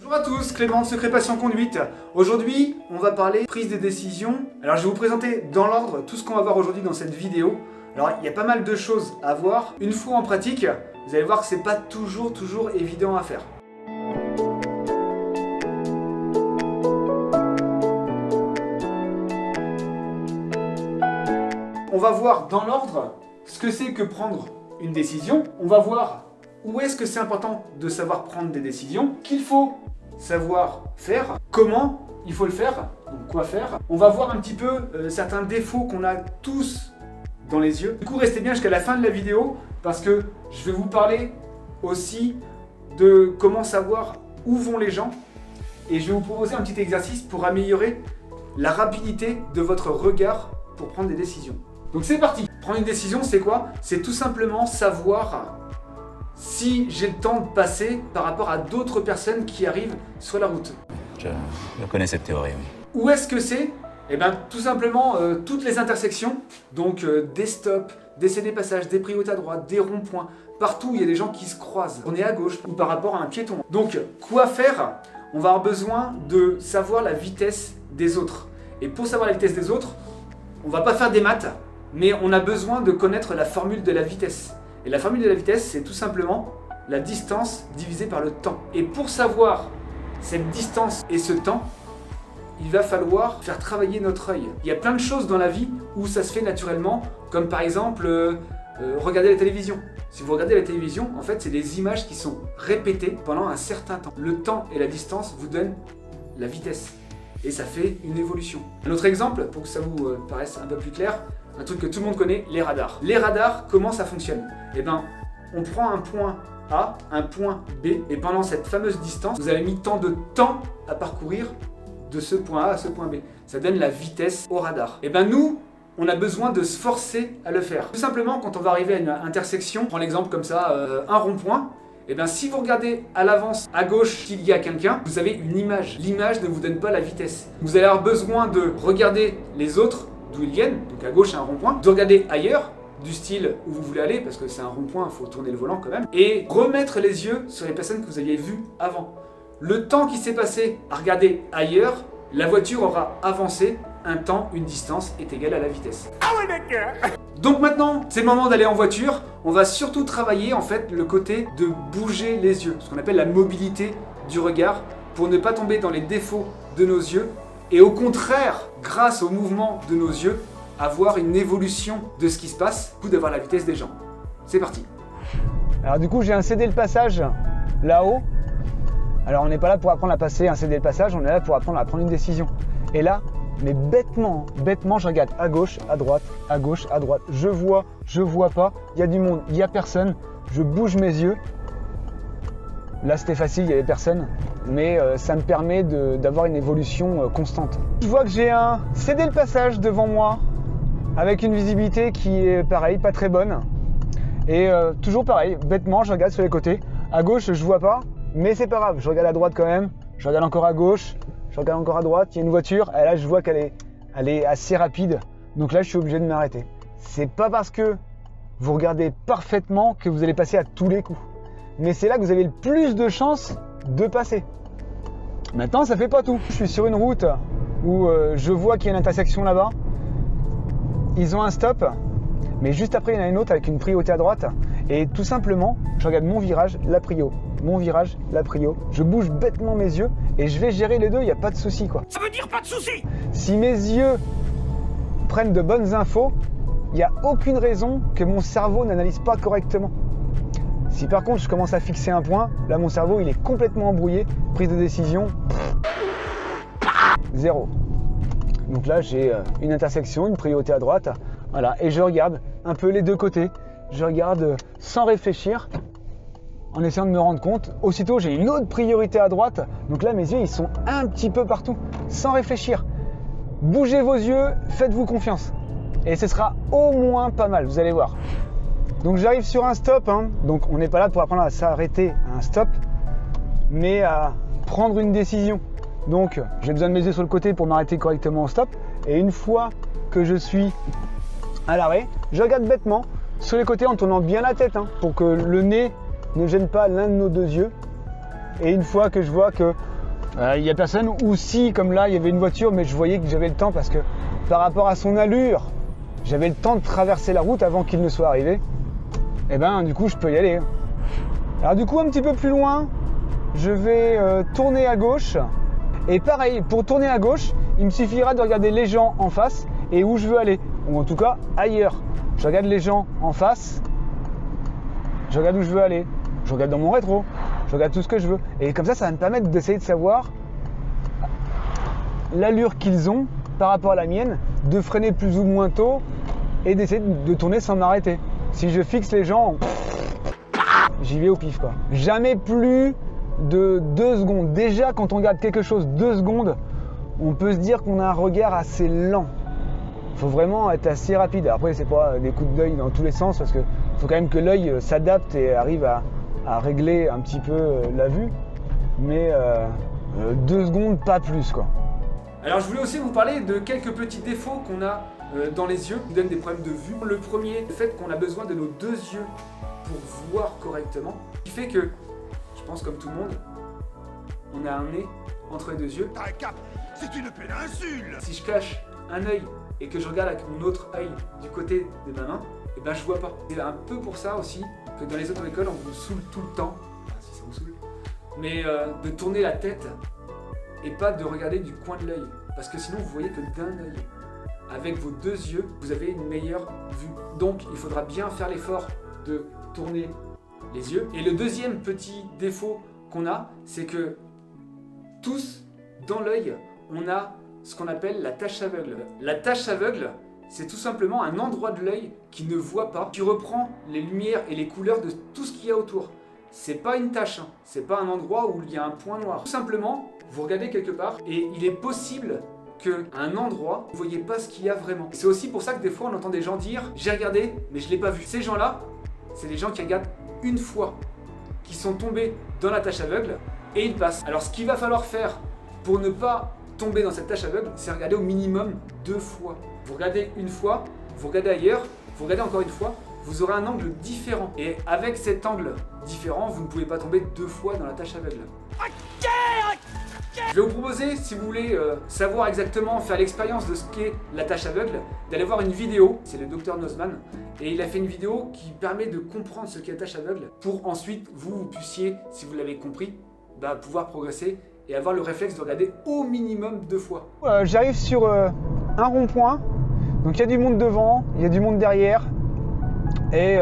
Bonjour à tous, Clément de Secret Passion Conduite. Aujourd'hui, on va parler prise de décision. Alors, je vais vous présenter dans l'ordre tout ce qu'on va voir aujourd'hui dans cette vidéo. Alors, il y a pas mal de choses à voir. Une fois en pratique, vous allez voir que c'est pas toujours évident à faire. On va voir dans l'ordre ce que c'est que prendre une décision. On va voir où est-ce que c'est important de savoir prendre des décisions, qu'il faut savoir faire, comment il faut le faire, donc quoi faire. On va voir un petit peu certains défauts qu'on a tous dans les yeux. Du coup, restez bien jusqu'à la fin de la vidéo parce que je vais vous parler aussi de comment savoir où vont les gens et je vais vous proposer un petit exercice pour améliorer la rapidité de votre regard pour prendre des décisions. Donc c'est parti. Prendre une décision, c'est quoi? C'est tout simplement savoir si j'ai le temps de passer par rapport à d'autres personnes qui arrivent sur la route. Je connais cette théorie, oui. Où est-ce que c'est? Eh bien, tout simplement toutes les intersections, donc des stops, des cédés-passages, des priorités à droite, des ronds-points, partout où il y a des gens qui se croisent. On est à gauche ou par rapport à un piéton. Donc, quoi faire? On va avoir besoin de savoir la vitesse des autres. Et pour savoir la vitesse des autres, on va pas faire des maths, mais on a besoin de connaître la formule de la vitesse. Et la formule de la vitesse, c'est tout simplement la distance divisée par le temps. Et pour savoir cette distance et ce temps, il va falloir faire travailler notre œil. Il y a plein de choses dans la vie où ça se fait naturellement, comme par exemple regarder la télévision. Si vous regardez la télévision, en fait, c'est des images qui sont répétées pendant un certain temps. Le temps et la distance vous donnent la vitesse. Et ça fait une évolution. Un autre exemple, pour que ça vous paraisse un peu plus clair, un truc que tout le monde connaît, les radars. Les radars, comment ça fonctionne? Eh bien, on prend un point A, un point B, et pendant cette fameuse distance, vous avez mis tant de temps à parcourir de ce point A à ce point B. Ça donne la vitesse au radar. Et bien nous, on a besoin de se forcer à le faire. Tout simplement, quand on va arriver à une intersection, je prends l'exemple comme ça, un rond-point, et bien si vous regardez à l'avance, à gauche, qu'il y a quelqu'un, vous avez une image. L'image ne vous donne pas la vitesse. Vous allez avoir besoin de regarder les autres, d'où ils viennent, donc à gauche c'est un rond-point, de regarder ailleurs, du style où vous voulez aller, parce que c'est un rond-point, il faut tourner le volant quand même, et remettre les yeux sur les personnes que vous aviez vues avant. Le temps qui s'est passé à regarder ailleurs, la voiture aura avancé, un temps, une distance est égale à la vitesse. Donc maintenant, c'est le moment d'aller en voiture. On va surtout travailler en fait le côté de bouger les yeux, ce qu'on appelle la mobilité du regard, pour ne pas tomber dans les défauts de nos yeux, et au contraire, grâce au mouvement de nos yeux, avoir une évolution de ce qui se passe, ou d'avoir la vitesse des gens. C'est parti. Alors du coup, j'ai un cédé le passage là-haut. Alors on n'est pas là pour apprendre à passer un cédé le passage, on est là pour apprendre à prendre une décision. Et là, mais bêtement, je regarde à gauche, à droite, à gauche, à droite. Je vois pas, il y a du monde, il y a personne. Je bouge mes yeux. Là c'était facile, il y avait personne, mais ça me permet d'avoir une évolution constante. Je vois que j'ai un cédé le passage devant moi, avec une visibilité qui est pareil, pas très bonne. Et toujours pareil, bêtement, je regarde sur les côtés. À gauche, je vois pas, mais c'est pas grave, je regarde à droite quand même. Je regarde encore à gauche, je regarde encore à droite, il y a une voiture, et là je vois qu'elle est assez rapide. Donc là, je suis obligé de m'arrêter. C'est pas parce que vous regardez parfaitement que vous allez passer à tous les coups. Mais c'est là que vous avez le plus de chances de passer. Maintenant, ça fait pas tout. Je suis sur une route où je vois qu'il y a une intersection là-bas. Ils ont un stop, mais juste après, il y en a une autre avec une priorité à droite. Et tout simplement, je regarde mon virage, la prio. Mon virage, la prio. Je bouge bêtement mes yeux et je vais gérer les deux, il n'y a pas de souci quoi. Ça veut dire pas de souci. Si mes yeux prennent de bonnes infos, il n'y a aucune raison que mon cerveau n'analyse pas correctement. Si par contre je commence à fixer un point, là mon cerveau il est complètement embrouillé, prise de décision, zéro. Donc là j'ai une intersection, une priorité à droite, voilà, et je regarde un peu les deux côtés, je regarde sans réfléchir, en essayant de me rendre compte. Aussitôt j'ai une autre priorité à droite, donc là mes yeux ils sont un petit peu partout, sans réfléchir. Bougez vos yeux, faites-vous confiance, et ce sera au moins pas mal, vous allez voir. Donc j'arrive sur un stop, hein. Donc on n'est pas là pour apprendre à s'arrêter à un stop, mais à prendre une décision. Donc j'ai besoin de mes yeux sur le côté pour m'arrêter correctement au stop. Et une fois que je suis à l'arrêt, je regarde bêtement sur les côtés en tournant bien la tête, hein, pour que le nez ne gêne pas l'un de nos deux yeux. Et une fois que je vois que Il n'y a personne, ou si, comme là, il y avait une voiture, mais je voyais que j'avais le temps parce que par rapport à son allure, j'avais le temps de traverser la route avant qu'il ne soit arrivé. Et ben, du coup, je peux y aller. Alors du coup, un petit peu plus loin, je vais tourner à gauche. Et pareil, pour tourner à gauche, il me suffira de regarder les gens en face et où je veux aller. Ou en tout cas, ailleurs. Je regarde les gens en face, je regarde où je veux aller, je regarde dans mon rétro, je regarde tout ce que je veux. Et comme ça va me permettre d'essayer de savoir l'allure qu'ils ont par rapport à la mienne, de freiner plus ou moins tôt et d'essayer de tourner sans m'arrêter. Si je fixe les gens, j'y vais au pif quoi. Jamais plus de 2 secondes. Déjà quand on regarde quelque chose 2 secondes, on peut se dire qu'on a un regard assez lent. Il faut vraiment être assez rapide. Après c'est pas des coups d'œil dans tous les sens parce que faut quand même que l'œil s'adapte et arrive à régler un petit peu la vue. Mais 2 secondes, pas plus quoi. Alors je voulais aussi vous parler de quelques petits défauts qu'on a dans les yeux qui donnent des problèmes de vue. Le premier, le fait qu'on a besoin de nos 2 yeux pour voir correctement, qui fait que, je pense comme tout le monde, on a un nez entre les 2 yeux. T'as un cap, c'est une péninsule. Si je cache un œil et que je regarde avec mon autre œil du côté de ma main, et ben je vois pas. C'est un peu pour ça aussi que dans les autres écoles on vous saoule tout le temps, enfin si ça vous saoule, mais de tourner la tête et pas de regarder du coin de l'œil, parce que sinon vous voyez que d'un œil. Avec vos 2 yeux, vous avez une meilleure vue. Donc il faudra bien faire l'effort de tourner les yeux. Et le deuxième petit défaut qu'on a, c'est que tous, dans l'œil, on a ce qu'on appelle la tache aveugle. La tache aveugle, c'est tout simplement un endroit de l'œil qui ne voit pas, qui reprend les lumières et les couleurs de tout ce qu'il y a autour. C'est pas une tache, hein. C'est pas un endroit où il y a un point noir. Tout simplement, vous regardez quelque part et il est possible qu'à un endroit, vous ne voyez pas ce qu'il y a vraiment. C'est aussi pour ça que des fois on entend des gens dire « j'ai regardé mais je ne l'ai pas vu ». Ces gens-là, c'est des gens qui regardent une fois, qui sont tombés dans la tache aveugle et ils passent. Alors ce qu'il va falloir faire pour ne pas tomber dans cette tache aveugle, c'est regarder au minimum 2 fois. Vous regardez une fois, vous regardez ailleurs, vous regardez encore une fois, vous aurez un angle différent. Et avec cet angle différent, vous ne pouvez pas tomber 2 fois dans la tache aveugle. Je vais vous proposer, si vous voulez savoir exactement, faire l'expérience de ce qu'est la tache aveugle, d'aller voir une vidéo, c'est le Dr Nozman, et il a fait une vidéo qui permet de comprendre ce qu'est la tache aveugle, pour ensuite, vous puissiez, si vous l'avez compris, pouvoir progresser et avoir le réflexe de regarder au minimum 2 fois. J'arrive sur un rond-point, donc il y a du monde devant, il y a du monde derrière, et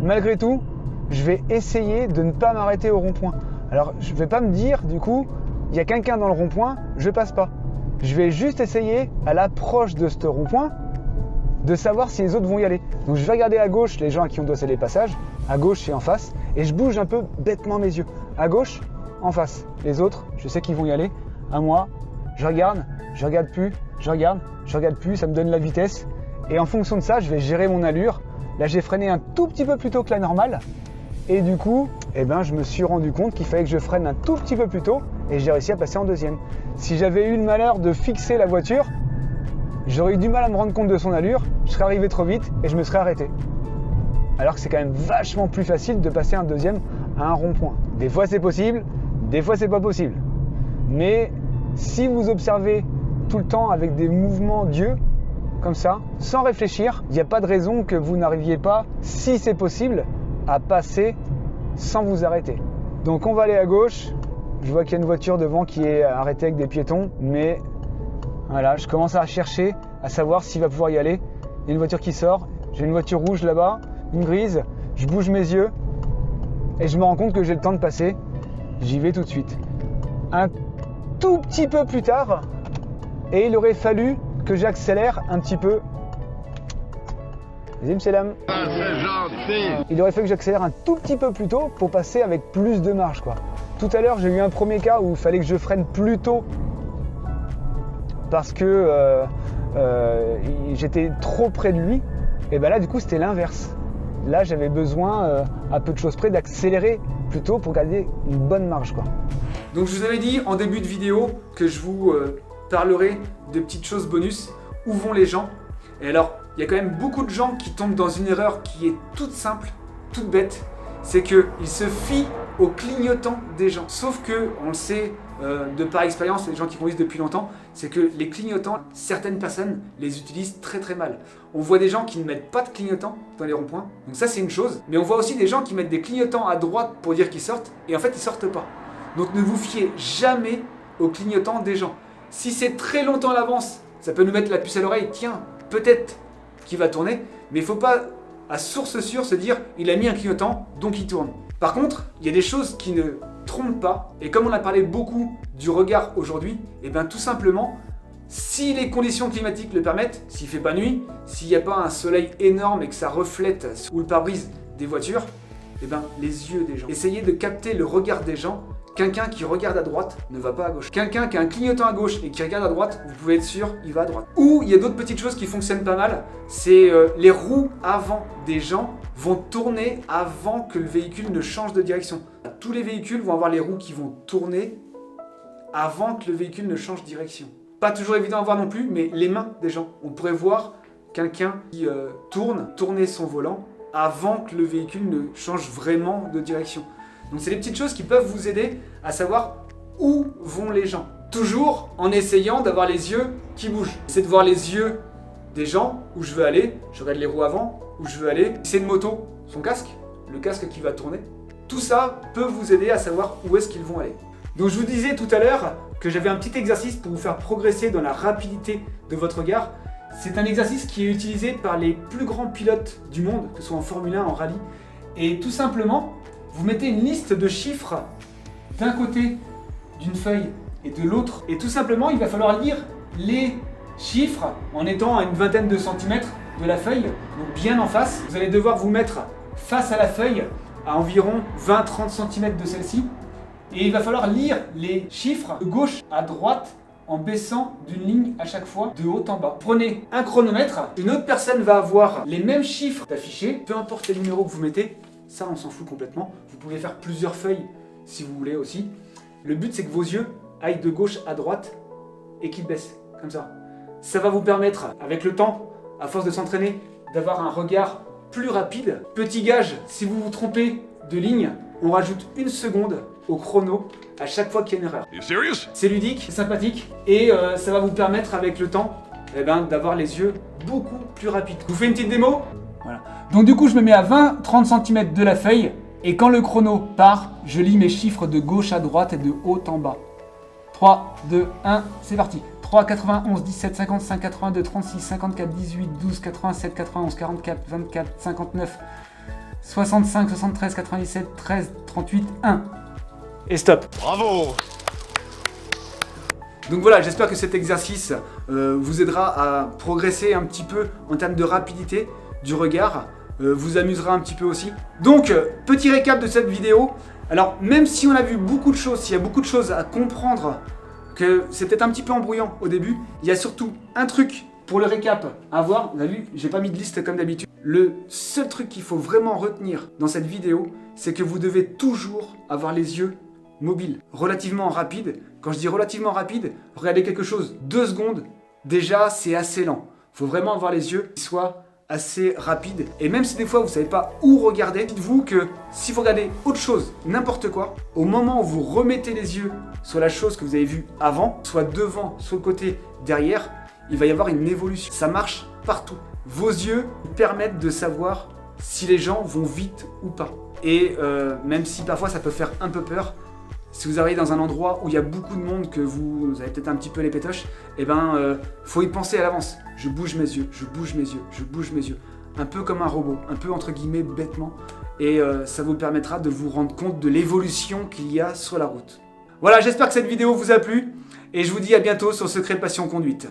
malgré tout, je vais essayer de ne pas m'arrêter au rond-point. Alors je vais pas me dire du coup, il y a quelqu'un dans le rond-point, je passe pas. Je vais juste essayer à l'approche de ce rond-point de savoir si les autres vont y aller. Donc je vais regarder à gauche les gens à qui on doit céder le passage, à gauche et en face, et je bouge un peu bêtement mes yeux. À gauche, en face. Les autres, je sais qu'ils vont y aller. À moi, je regarde plus, je regarde plus, ça me donne la vitesse. Et en fonction de ça, je vais gérer mon allure. Là, j'ai freiné un tout petit peu plus tôt que la normale. Et du coup, je me suis rendu compte qu'il fallait que je freine un tout petit peu plus tôt et j'ai réussi à passer en deuxième. Si j'avais eu le malheur de fixer la voiture, j'aurais eu du mal à me rendre compte de son allure, je serais arrivé trop vite et je me serais arrêté. Alors que c'est quand même vachement plus facile de passer un deuxième à un rond-point. Des fois c'est possible, des fois c'est pas possible. Mais si vous observez tout le temps avec des mouvements d'yeux, comme ça, sans réfléchir, il n'y a pas de raison que vous n'arriviez pas, si c'est possible, à passer sans vous arrêter. Donc on va aller à gauche. Je vois qu'il y a une voiture devant qui est arrêtée avec des piétons, mais voilà, je commence à chercher, à savoir s'il va pouvoir y aller. Il y a une voiture qui sort, j'ai une voiture rouge là-bas, une grise, je bouge mes yeux et je me rends compte que j'ai le temps de passer. J'y vais tout de suite. Un tout petit peu plus tard, et il aurait fallu que j'accélère un petit peu. Il aurait fallu que j'accélère un tout petit peu plus tôt pour passer avec plus de marge, quoi. Tout à l'heure, j'ai eu un premier cas où il fallait que je freine plus tôt parce que j'étais trop près de lui. Et là, du coup, c'était l'inverse. Là, j'avais besoin, à peu de choses près, d'accélérer plus tôt pour garder une bonne marge, quoi. Donc, je vous avais dit en début de vidéo que je vous parlerai de petites choses bonus. Où vont les gens? Et alors, il y a quand même beaucoup de gens qui tombent dans une erreur qui est toute simple, toute bête. C'est qu'ils se fient au clignotant des gens. Sauf que, on le sait, de par expérience, les gens qui conduisent depuis longtemps, c'est que les clignotants, certaines personnes les utilisent très très mal. On voit des gens qui ne mettent pas de clignotants dans les ronds-points, donc ça c'est une chose, mais on voit aussi des gens qui mettent des clignotants à droite pour dire qu'ils sortent, et en fait ils sortent pas. Donc ne vous fiez jamais aux clignotants des gens. Si c'est très longtemps à l'avance, ça peut nous mettre la puce à l'oreille, tiens, peut-être qu'il va tourner, mais il ne faut pas à source sûre se dire il a mis un clignotant, donc il tourne. Par contre, il y a des choses qui ne trompent pas, et comme on a parlé beaucoup du regard aujourd'hui, et bien tout simplement, si les conditions climatiques le permettent, s'il ne fait pas nuit, s'il n'y a pas un soleil énorme et que ça reflète sous le pare-brise des voitures, et bien les yeux des gens. Essayez de capter le regard des gens. Quelqu'un qui regarde à droite ne va pas à gauche. Quelqu'un qui a un clignotant à gauche et qui regarde à droite, vous pouvez être sûr, il va à droite. Ou il y a d'autres petites choses qui fonctionnent pas mal, c'est les roues avant des gens vont tourner avant que le véhicule ne change de direction. Tous les véhicules vont avoir les roues qui vont tourner avant que le véhicule ne change de direction. Pas toujours évident à voir non plus, mais les mains des gens. On pourrait voir quelqu'un qui tourner son volant avant que le véhicule ne change vraiment de direction. Donc c'est des petites choses qui peuvent vous aider à savoir où vont les gens. Toujours en essayant d'avoir les yeux qui bougent. C'est de voir les yeux des gens, où je veux aller, je regarde les roues avant, où je veux aller. Si c'est une moto, son casque, le casque qui va tourner. Tout ça peut vous aider à savoir où est-ce qu'ils vont aller. Donc je vous disais tout à l'heure que j'avais un petit exercice pour vous faire progresser dans la rapidité de votre regard. C'est un exercice qui est utilisé par les plus grands pilotes du monde, que ce soit en Formule 1, en rallye. Et tout simplement, vous mettez une liste de chiffres d'un côté d'une feuille et de l'autre. Et tout simplement, il va falloir lire les chiffres en étant à une vingtaine de centimètres de la feuille, donc bien en face. Vous allez devoir vous mettre face à la feuille à environ 20-30 cm de celle-ci. Et il va falloir lire les chiffres de gauche à droite en baissant d'une ligne à chaque fois de haut en bas. Prenez un chronomètre, une autre personne va avoir les mêmes chiffres affichés, peu importe les numéros que vous mettez. Ça, on s'en fout complètement. Vous pouvez faire plusieurs feuilles si vous voulez aussi. Le but, c'est que vos yeux aillent de gauche à droite et qu'ils baissent, comme ça. Ça va vous permettre, avec le temps, à force de s'entraîner, d'avoir un regard plus rapide. Petit gage, si vous vous trompez de ligne, on rajoute 1 seconde au chrono à chaque fois qu'il y a une erreur. C'est ludique, c'est sympathique et ça va vous permettre, avec le temps, d'avoir les yeux beaucoup plus rapides. Je vous fais une petite démo. Voilà. Donc du coup je me mets à 20-30 cm de la feuille et quand le chrono part, je lis mes chiffres de gauche à droite et de haut en bas. 3, 2, 1, c'est parti. 3, 91, 17, 55, 82, 36, 54, 18, 12, 87, 91, 44, 24, 59, 65, 73, 97, 13, 38, 1. Et stop. Bravo! Donc voilà, j'espère que cet exercice vous aidera à progresser un petit peu en termes de rapidité du regard, vous amusera un petit peu aussi. Donc, petit récap de cette vidéo. Alors, même si on a vu beaucoup de choses, s'il y a beaucoup de choses à comprendre, que c'est peut-être un petit peu embrouillant au début, il y a surtout un truc pour le récap à voir. Vous avez vu, j'ai pas mis de liste comme d'habitude. Le seul truc qu'il faut vraiment retenir dans cette vidéo, c'est que vous devez toujours avoir les yeux mobiles, relativement rapides. Quand je dis relativement rapide, regardez quelque chose 2 secondes, déjà c'est assez lent. Il faut vraiment avoir les yeux qui soient assez rapides. Et même si des fois vous ne savez pas où regarder, dites-vous que si vous regardez autre chose, n'importe quoi, au moment où vous remettez les yeux sur la chose que vous avez vue avant, soit devant, sur le côté, derrière, il va y avoir une évolution. Ça marche partout. Vos yeux permettent de savoir si les gens vont vite ou pas. Et même si parfois ça peut faire un peu peur, si vous arrivez dans un endroit où il y a beaucoup de monde, que vous avez peut-être un petit peu les pétoches, faut y penser à l'avance. Je bouge mes yeux, je bouge mes yeux, je bouge mes yeux. Un peu comme un robot, un peu entre guillemets bêtement. Et ça vous permettra de vous rendre compte de l'évolution qu'il y a sur la route. Voilà, j'espère que cette vidéo vous a plu. Et je vous dis à bientôt sur Secret Passion Conduite.